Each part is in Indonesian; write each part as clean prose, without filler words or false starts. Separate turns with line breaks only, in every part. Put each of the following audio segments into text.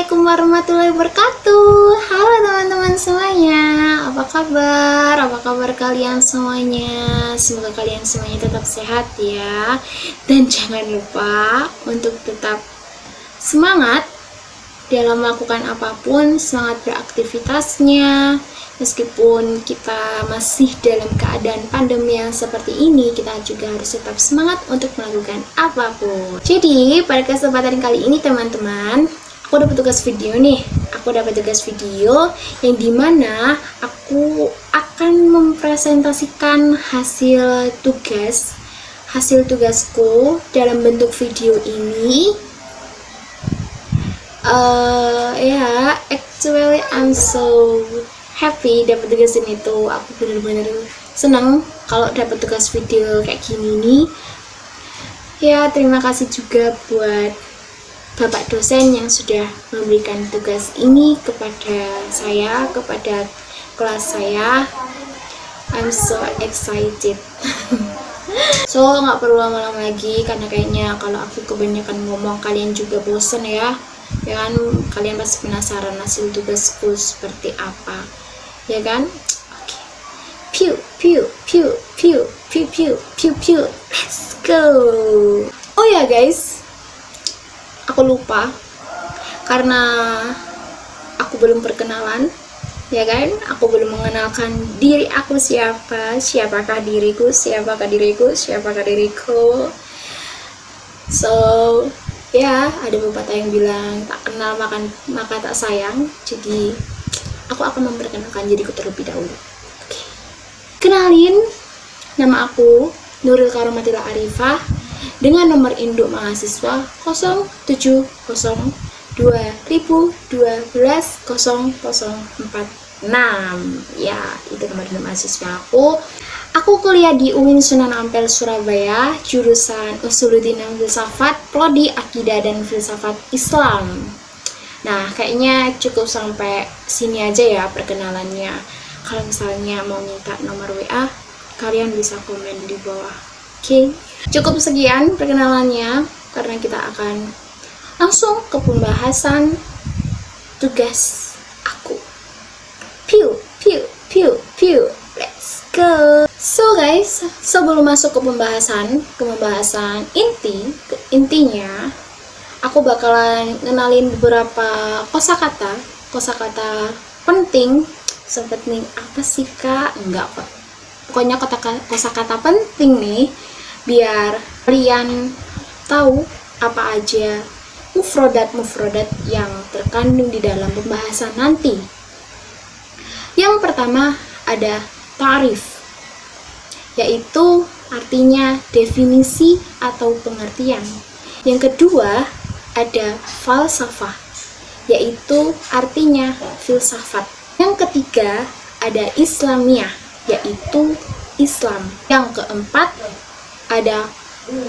Assalamualaikum warahmatullahi wabarakatuh. Halo teman-teman semuanya, apa kabar? Apa kabar kalian semuanya? Semoga kalian semuanya tetap sehat ya. Dan jangan lupa untuk tetap semangat dalam melakukan apapun, semangat beraktivitasnya. Meskipun kita masih dalam keadaan pandemi yang seperti ini, kita juga harus tetap semangat untuk melakukan apapun. Jadi, pada kesempatan kali ini teman-teman, aku dapat tugas video nih. Aku dapat tugas video yang dimana aku akan mempresentasikan hasil tugasku dalam bentuk video ini. Actually I'm so happy dapat tugas ini tuh. Aku bener-bener senang kalau dapat tugas video kayak gini nih. Ya, terima kasih juga buat Bapak dosen yang sudah memberikan tugas ini kepada saya, kepada kelas saya. I'm so excited. So, nggak perlu lama-lama lagi karena kayaknya kalau aku kebanyakan ngomong kalian juga bosen ya. Ya kan, kalian pasti penasaran hasil tugasku seperti apa. Ya kan? Oke. Piu piu piu piu piu piu piu piu. Let's go. Oh ya guys, aku lupa karena aku belum perkenalan, ya kan? Aku belum mengenalkan diri aku siapakah diriku. So, ya, ada pepatah yang bilang tak kenal maka tak sayang. Jadi, aku akan memperkenalkan diriku terlebih dahulu. Oke. Kenalin, nama aku Nuril Karomatila Arifah dengan nomor induk mahasiswa 0720120046. Ya, itu nomor induk mahasiswa aku. Aku kuliah di UIN Sunan Ampel Surabaya, jurusan Usuluddin dan Filsafat, Prodi Akidah dan Filsafat Islam. Nah, kayaknya cukup sampai sini aja ya perkenalannya. Kalau misalnya mau minta nomor WA, kalian bisa komen di bawah. Oke, cukup sekian perkenalannya karena kita akan langsung ke pembahasan tugas aku. Piu, piu, piu, piu. Let's go. So guys, sebelum masuk ke pembahasan intinya, aku bakalan ngenalin beberapa kosakata penting. Seperti apa sih kak? Enggak kok. Pokoknya kosakata penting nih, biar kalian tahu apa aja mufrodat yang terkandung di dalam pembahasan nanti. Yang pertama ada ta'rif, yaitu artinya definisi atau pengertian. Yang kedua ada falsafah, yaitu artinya filsafat. Yang ketiga ada islamiyah, yaitu Islam. Yang keempat ada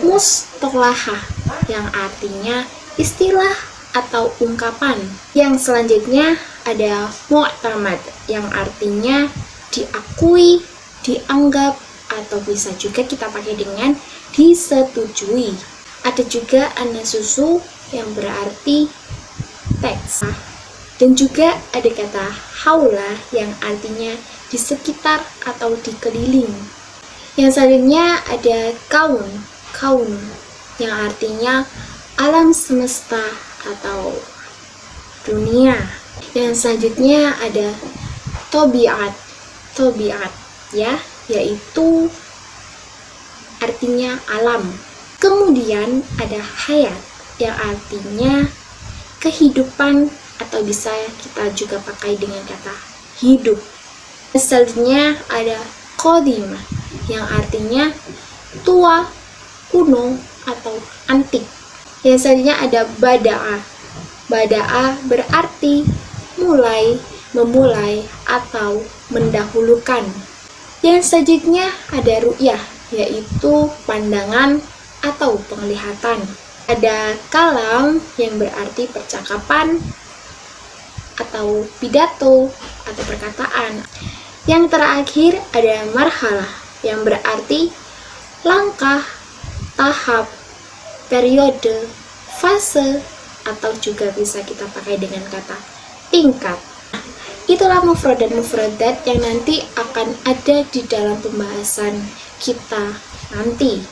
mustalahah, yang artinya istilah atau ungkapan. Yang selanjutnya ada mu'tamad, yang artinya diakui, dianggap, atau bisa juga kita pakai dengan disetujui. Ada juga an-nasusu yang berarti teks. Dan juga ada kata haula yang artinya di sekitar atau dikeliling. Yang selanjutnya ada kaun yang artinya alam semesta atau dunia. Yang selanjutnya ada tobiat ya, yaitu artinya alam. Kemudian ada hayat yang artinya kehidupan atau bisa kita juga pakai dengan kata hidup. Selanjutnya ada qadimah yang artinya tua, kuno, atau antik. Yang selanjutnya ada bada'a berarti mulai, memulai, atau mendahulukan. Yang selanjutnya ada ru'yah, yaitu pandangan atau penglihatan. Ada kalam yang berarti percakapan atau pidato atau perkataan. Yang terakhir ada marhalah yang berarti langkah, tahap, periode, fase, atau juga bisa kita pakai dengan kata tingkat. Itulah mufrad dan mufradat yang nanti akan ada di dalam pembahasan kita nanti.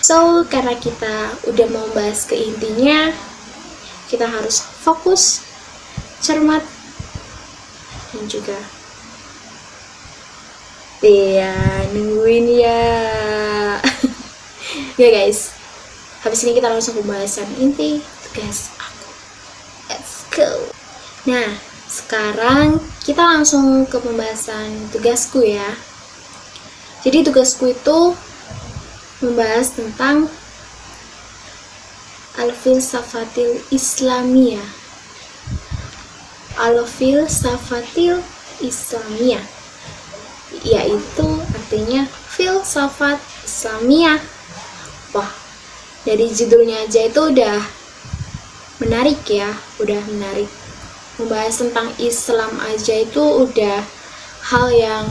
So, karena kita udah mau bahas ke intinya, kita harus fokus, cermat, dan juga nungguin ya. Ya guys, habis ini kita langsung ke pembahasan inti tugas aku. Let's go. Nah, sekarang kita langsung ke pembahasan tugasku ya. Jadi tugasku itu membahas tentang al-filsafatil islamiyah. Al-filsafatil islamiyah, yaitu artinya filsafat Islamiyah. Wah, dari judulnya aja itu udah menarik ya, udah menarik. Membahas tentang Islam aja itu udah hal yang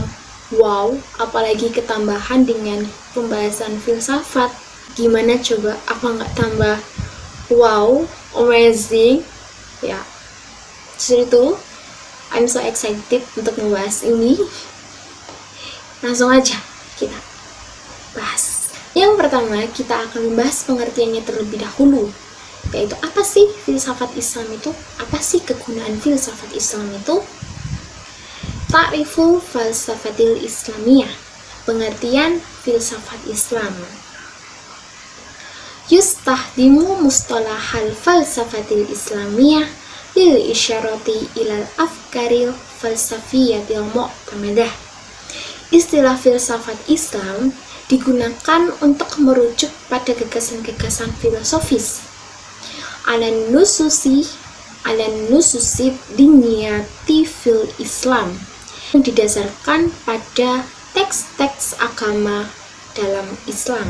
wow, apalagi ketambahan dengan pembahasan filsafat. Gimana coba, apa nggak tambah wow, amazing ya. Justru itu I'm so excited untuk membahas ini. Langsung aja kita bahas. Yang pertama, kita akan membahas pengertiannya terlebih dahulu, yaitu apa sih filsafat Islam itu? Apa sih kegunaan filsafat Islam itu? Ta'rifu falsafatil islamiyah, pengertian filsafat Islam. Yustahdimu mustalahal falsafatil islamiyah lil isyarati ilal afkaril falsafiyatil mu'tamadah. Istilah filsafat Islam digunakan untuk merujuk pada gagasan-gagasan filosofis alan nususi diniyati fil Islam yang didasarkan pada teks-teks agama dalam Islam.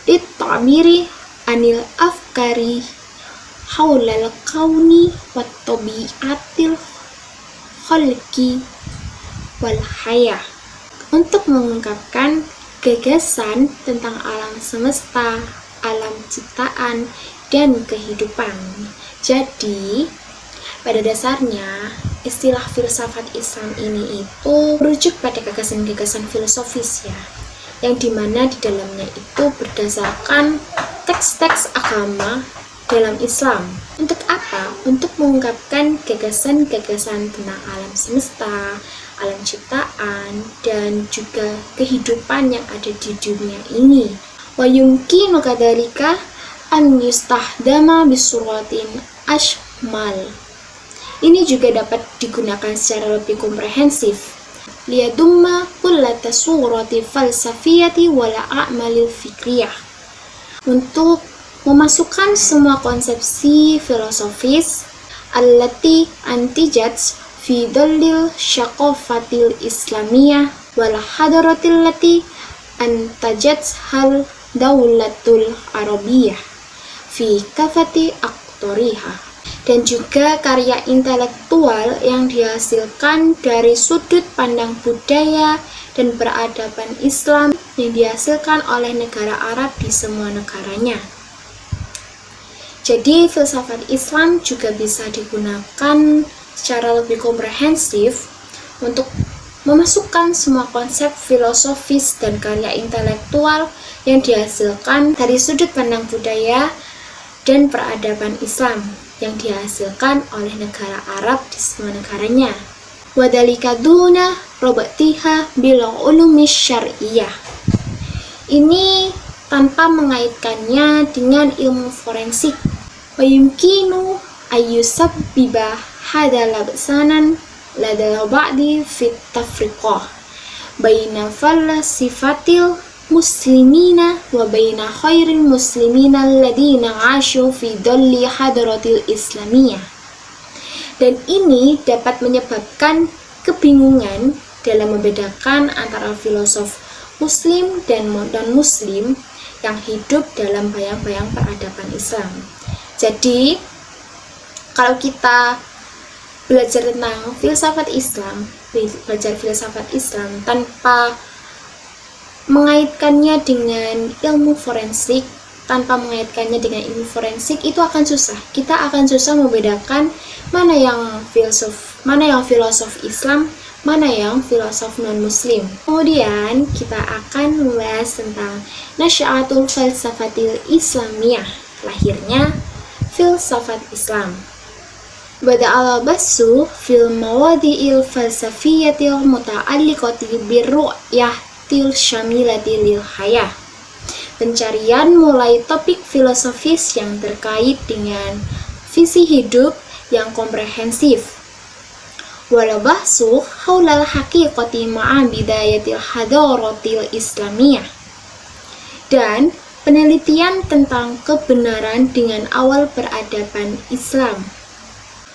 Ditamiri anil afkari haulal kauni wat tabiatil khalqi wal hayah, untuk mengungkapkan gagasan tentang alam semesta, alam ciptaan, dan kehidupan. Jadi, pada dasarnya, istilah filsafat Islam ini itu merujuk pada gagasan-gagasan filosofis ya, yang dimana di dalamnya itu berdasarkan teks-teks agama dalam Islam. Untuk apa? Untuk mengungkapkan gagasan-gagasan tentang alam semesta, alam ciptaan, dan juga kehidupan yang ada di dunia ini. Wa yumkinu kadzalika an yustahdama bisuratin ashmal. Ini juga dapat digunakan secara lebih komprehensif. Liyadumma kullata surati falsafiyati wala a'malil fikriyah, untuk memasukkan semua konsepsi filosofis allati antijat fi dalil syaqafatil islamiyah wal hadaratil lati antajat hal daulatul arabiyah fi kafati aktoriha, dan juga karya intelektual yang dihasilkan dari sudut pandang budaya dan peradaban Islam yang dihasilkan oleh negara Arab di semua negaranya. Jadi filsafat Islam juga bisa digunakan secara lebih komprehensif untuk memasukkan semua konsep filosofis dan karya intelektual yang dihasilkan dari sudut pandang budaya dan peradaban Islam yang dihasilkan oleh negara Arab di semua negaranya. Wadhalika duna robatiha bil ulumis syar'iyah. Ini tanpa mengaitkannya dengan ilmu forensik. Wa yumkinu ayyusabbiba hada labsanan ladal ba'di fit tafriqah baina falasifatil muslimina wa baina khairil muslimina alladina 'ashu fi dhalli hadratil islamiyah. Dan ini dapat menyebabkan kebingungan dalam membedakan antara filosof muslim dan non-muslim yang hidup dalam bayang-bayang peradaban Islam. Jadi, kalau kita belajar tentang filsafat Islam, belajar filsafat Islam tanpa mengaitkannya dengan ilmu forensik, tanpa mengaitkannya dengan ilmu forensik itu akan susah. Kita akan susah membedakan mana yang filosof Islam, mana yang filosof non-muslim. Kemudian kita akan membahas tentang Nasya'atul Falsafatil Islamiyah, lahirnya filsafat Islam. Bada al-basu fil mawadi'il falsafiyatil muta'alliqati birru'yatil syamilati lil hayah. Pencarian mulai topik filosofis yang terkait dengan visi hidup yang komprehensif. Wal bahsu haulal haqiqati ma'a bidayatil hadaratil islamiyah. Dan penelitian tentang kebenaran dengan awal peradaban Islam.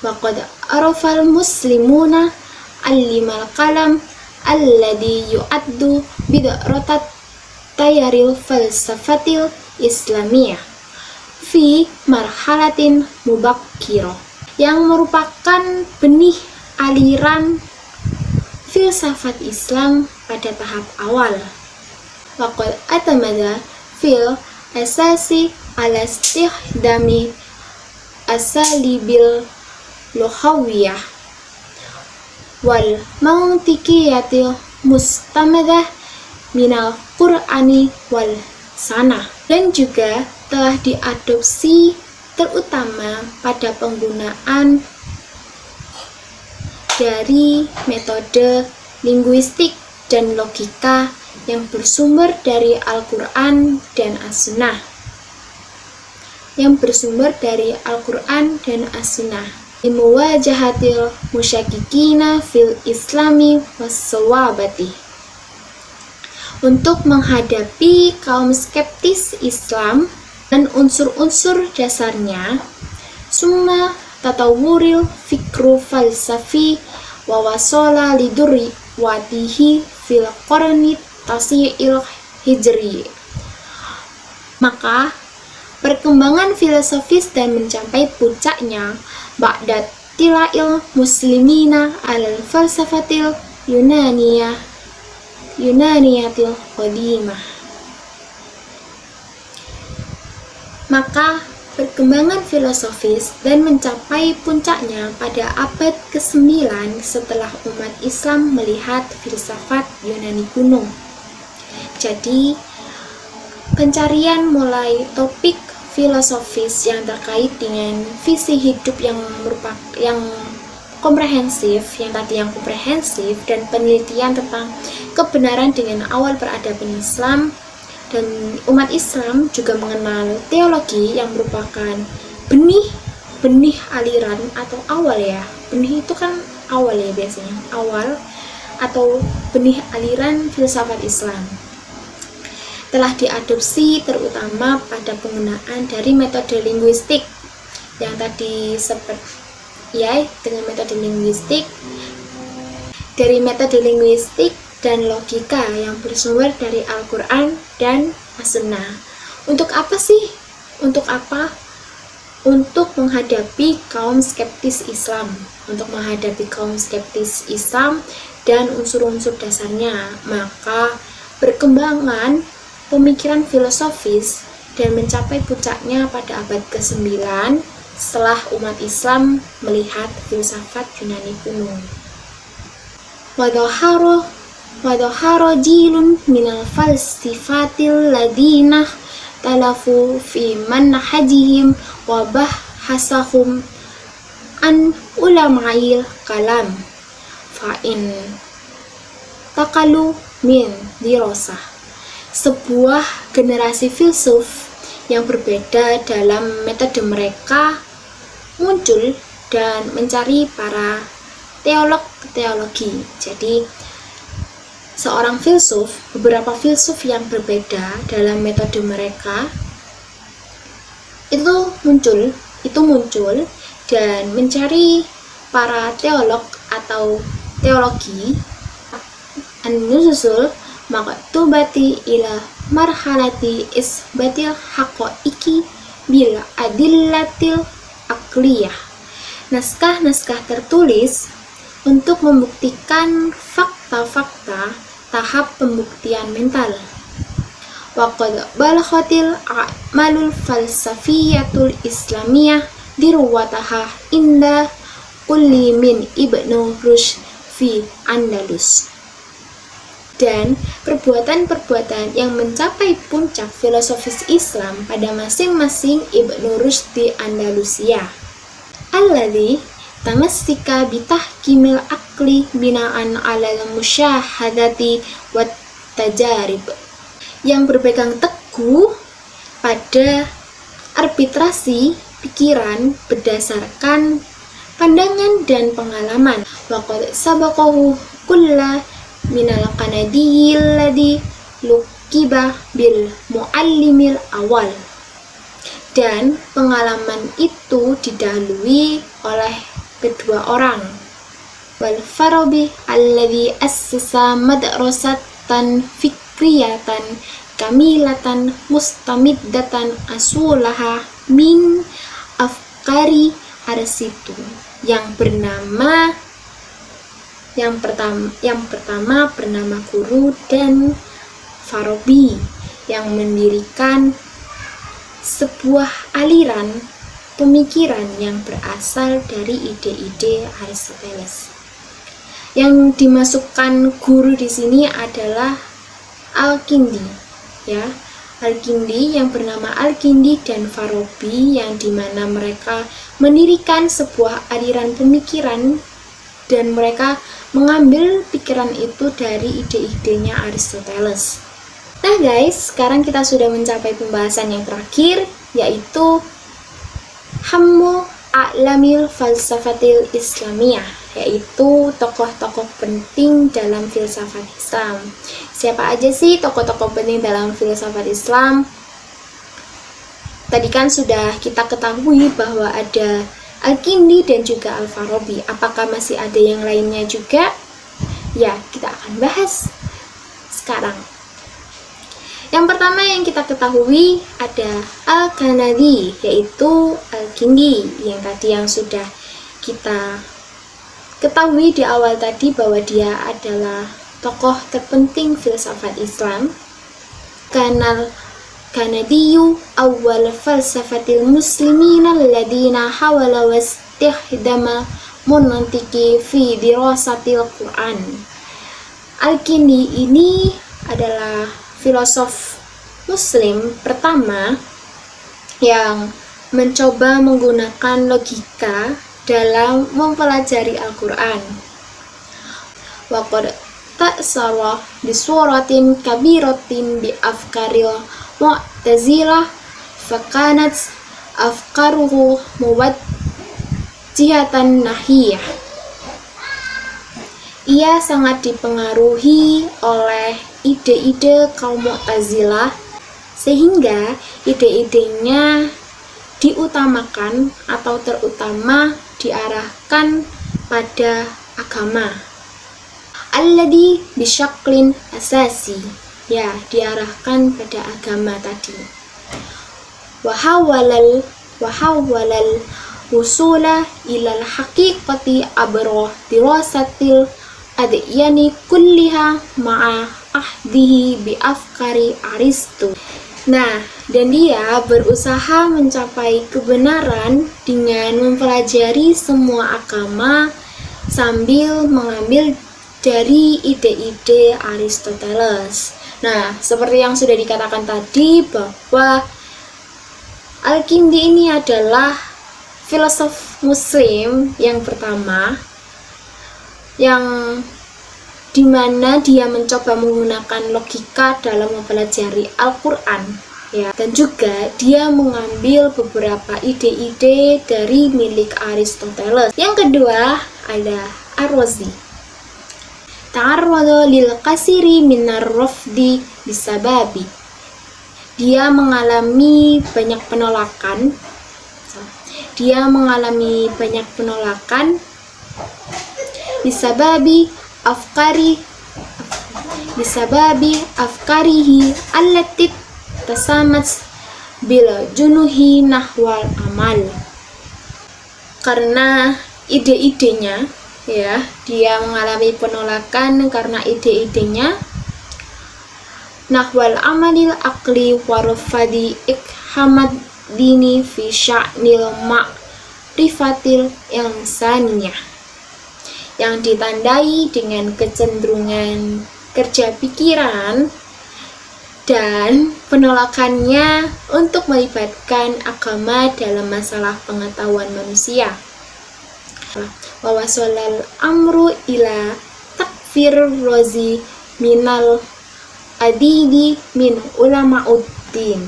Waqad arafal muslimuna allimal kalam alladhi yu'addu bid'ratat tayaril falsafatil islamiyah fi marhalatin mubakkirah, yang merupakan benih aliran filsafat Islam pada tahap awal. Waqad atamada fil asasi ala istihdami asalibil lughawiyah wal mantiqiyatil mustamadah minal Qur'ani wal sanah, dan juga telah diadopsi terutama pada penggunaan dari metode linguistik dan logika yang bersumber dari Al-Quran dan As-Sunnah. Limuwajahatil musyakikina fil islami wassawabati, untuk menghadapi kaum skeptis Islam dan unsur-unsur dasarnya. Summa tatawuril fikru falsafi wa wasala liduri watihi fil qarni tasi'il hijri. Maka perkembangan filosofis dan mencapai puncaknya ba'da tila'il muslimina alal falsafatil yunaniyatil qadimah. Maka perkembangan filosofis dan mencapai puncaknya pada abad ke-9 setelah umat Islam melihat filsafat Yunani kuno. Jadi, pencarian mulai topik filosofis yang terkait dengan visi hidup yang komprehensif, dan penelitian tentang kebenaran dengan awal peradaban Islam. Dan umat Islam juga mengenal teologi yang merupakan benih aliran atau awal ya. Benih itu kan awal ya biasanya, awal atau benih aliran filsafat Islam. Telah diadopsi terutama pada penggunaan dari metode linguistik yang tadi dengan metode linguistik, dari metode linguistik dan logika yang bersumber dari Al-Quran dan As-Sunnah. Untuk apa sih? Untuk apa? Untuk menghadapi kaum skeptis Islam. Dan unsur-unsur dasarnya. Maka perkembangan pemikiran filosofis dan mencapai puncaknya pada abad ke-9 setelah umat Islam melihat filsafat Yunani kuno. Wadhahara jilun minal falsifatil ladina talafu fi manhajihim wa bahasahum an ulama'il kalam fa'in takalu min dirosah. Sebuah generasi filsuf yang berbeda dalam metode mereka muncul dan mencari para teologi. Jadi beberapa filsuf yang berbeda dalam metode mereka itu muncul dan mencari para teolog atau teologi an-nususul maktubati ila marhalati isbatil haqaiqi bil adillatil aqliyah. Naskah-naskah tertulis untuk membuktikan fakta-fakta tahap pembuktian mental. wa qad balaghatil a'malul falsafiyatul islamiyah dirwataha inda kulli min Ibnu Rushd fi Andalus. Dan perbuatan-perbuatan yang mencapai puncak filosofis Islam pada masing-masing Ibnu Rushd di Andalusia. Alladzi tamassika bitahkimil akli binaan alal musyahadati wat tajarib, yang berpegang teguh pada arbitrasi pikiran berdasarkan pandangan dan pengalaman. Waqad sabaqahu kulla minal qanadiyil ladhi lukiba bil muallimil awal, dan pengalaman itu didahului oleh kedua orang. Wal Farabi alladhi assasa madrasatan fikriyatan kamilatan mustamiddatan asulaha min afkari Arsitu, yang pertama bernama Guru dan Farabi, yang mendirikan sebuah aliran pemikiran yang berasal dari ide-ide Aristoteles. Yang dimasukkan guru di sini adalah Al-Kindi, ya. Al-Kindi yang bernama Al-Kindi dan Farabi, yang dimana mereka mendirikan sebuah aliran pemikiran dan mereka mengambil pikiran itu dari ide-idenya Aristoteles. Nah guys, sekarang kita sudah mencapai pembahasan yang terakhir, yaitu Hammu A'lamil Falsafatil Islamiyah, yaitu tokoh-tokoh penting dalam filsafat Islam. Siapa aja sih tokoh-tokoh penting dalam filsafat Islam? Tadi kan sudah kita ketahui bahwa ada Al-Kindi dan juga Al-Farabi. Apakah masih ada yang lainnya juga? Ya, kita akan bahas sekarang. Yang pertama yang kita ketahui ada Al-Kanadi, yaitu Al-Kindi, yang sudah kita ketahui di awal tadi bahwa dia adalah tokoh terpenting filsafat Islam. Kanadiyu awal falsafatil muslimin alladina hawala wastihdama munantiki fi dirasatil Quran. Al-Kindi ini adalah filosof muslim pertama yang mencoba menggunakan logika dalam mempelajari Al-Quran. Waqad ta'sara bisuratin kabiratin bi afkaril mu'tazilah fakanat afkaruhu muwajjihatan nahiyah. Ia sangat dipengaruhi oleh ide-ide kaum Mu'tazilah, sehingga ide-idenya diutamakan atau terutama diarahkan pada agama. Alladhi bisyaklin asasi, ya, diarahkan pada agama tadi. Wahawalal wusula ilal haqiqati abra dirasatil adyani kulliha ma'a ahdihi bi afkari Aristo. Nah, dan dia berusaha mencapai kebenaran dengan mempelajari semua agama sambil mengambil dari ide-ide Aristoteles. Nah, seperti yang sudah dikatakan tadi bahwa Al-Kindi ini adalah filosof muslim yang pertama yang dimana dia mencoba menggunakan logika dalam mempelajari Al-Quran, ya, dan juga dia mengambil beberapa ide-ide dari milik Aristoteles. Yang kedua ada Ar-Razi. Ta'arrada lil kasiri minar rafdi bisababi. Dia mengalami banyak penolakan. Bisababi afkarihi allati tasamat bil junuhi nahwal amal. Karena ide-idenya, ya, dia mengalami penolakan karena ide-idenya nahwal amalil akli warfadi ikhamad dini fi sya'nil ma'rifatil insaniyah, yang ditandai dengan kecenderungan kerja pikiran dan penolakannya untuk melibatkan agama dalam masalah pengetahuan manusia. Wa wasalal amru ila takfir rozi minal adidi min ulama'uddin,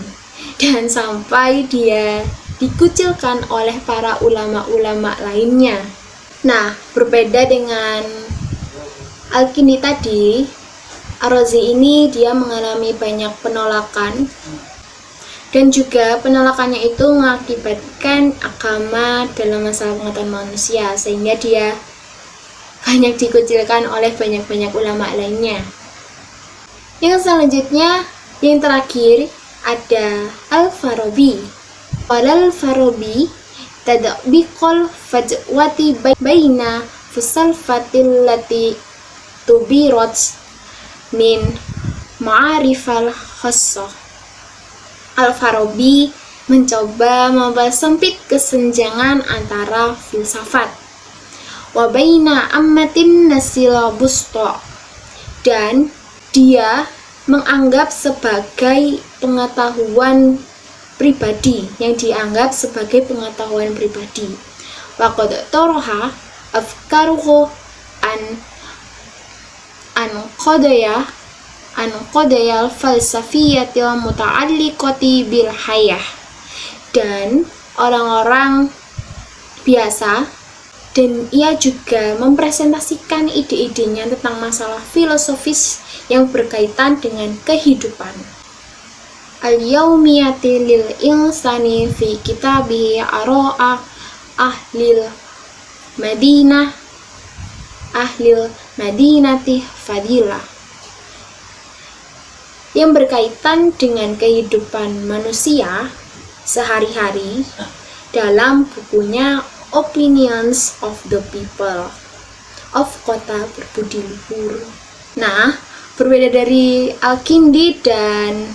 dan sampai dia dikucilkan oleh para ulama-ulama lainnya. Nah, berbeda dengan Al-Kindi tadi, Ar-Razi ini dia mengalami banyak penolakan, dan juga penolakannya itu mengakibatkan agama dalam masalah pengetahuan manusia, sehingga dia banyak dikucilkan oleh banyak ulama lainnya. Yang selanjutnya, yang terakhir ada Al-Farabi. Al-Farabi tadbiqul fajwati baina fusalfatil lati tubirat min ma'arifal khassah. Al-Farabi mencoba mempersempit kesenjangan antara filsafat wa baina ammatin nasila busta, dan dia menganggap sebagai pengetahuan pribadi, yang dianggap sebagai pengetahuan pribadi. Wa qad taraha afkaruhu an qadayal falsafiyatil muta'alliqati bil hayah, dan orang-orang biasa, dan ia juga mempresentasikan ide-idenya tentang masalah filosofis yang berkaitan dengan kehidupan. Al-Yaumiyati lil insani fi kitabihi ara'a ahlil madinati fadilah, yang berkaitan dengan kehidupan manusia sehari-hari dalam bukunya Opinions of the People of Kota Berbudi Luhur. Nah, berbeda dari Al-Kindi dan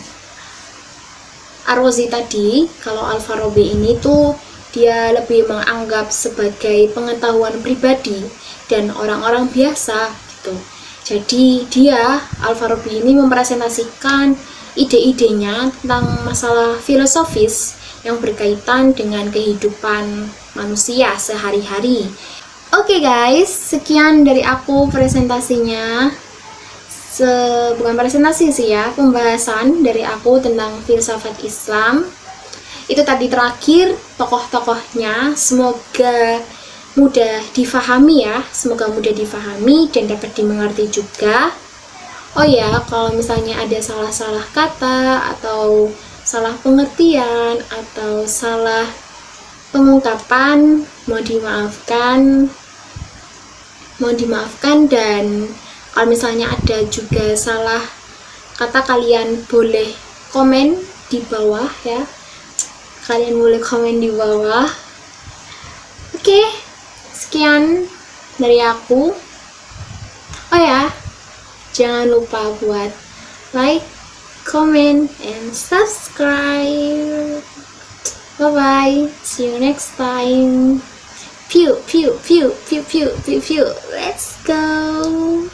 Ar-Razi tadi, kalau Al-Farabi ini tuh dia lebih menganggap sebagai pengetahuan pribadi dan orang-orang biasa gitu. Jadi dia, Al-Farabi ini mempresentasikan ide-idenya tentang masalah filosofis yang berkaitan dengan kehidupan manusia sehari-hari. Oke guys, sekian dari aku presentasinya. Bukan presentasi sih ya, pembahasan dari aku tentang filsafat Islam. Itu tadi terakhir tokoh-tokohnya, semoga mudah difahami ya, semoga mudah difahami dan dapat dimengerti juga. Oh ya, kalau misalnya ada salah-salah kata atau salah pengertian atau salah pengungkapan, mohon dimaafkan, dan kalau misalnya ada juga salah kata, kalian boleh komen di bawah ya. Oke, sekian dari aku. Oh ya, jangan lupa buat like, comment, and subscribe. Bye bye, see you next time. Pew pew pew pew pew pew pew. Let's go.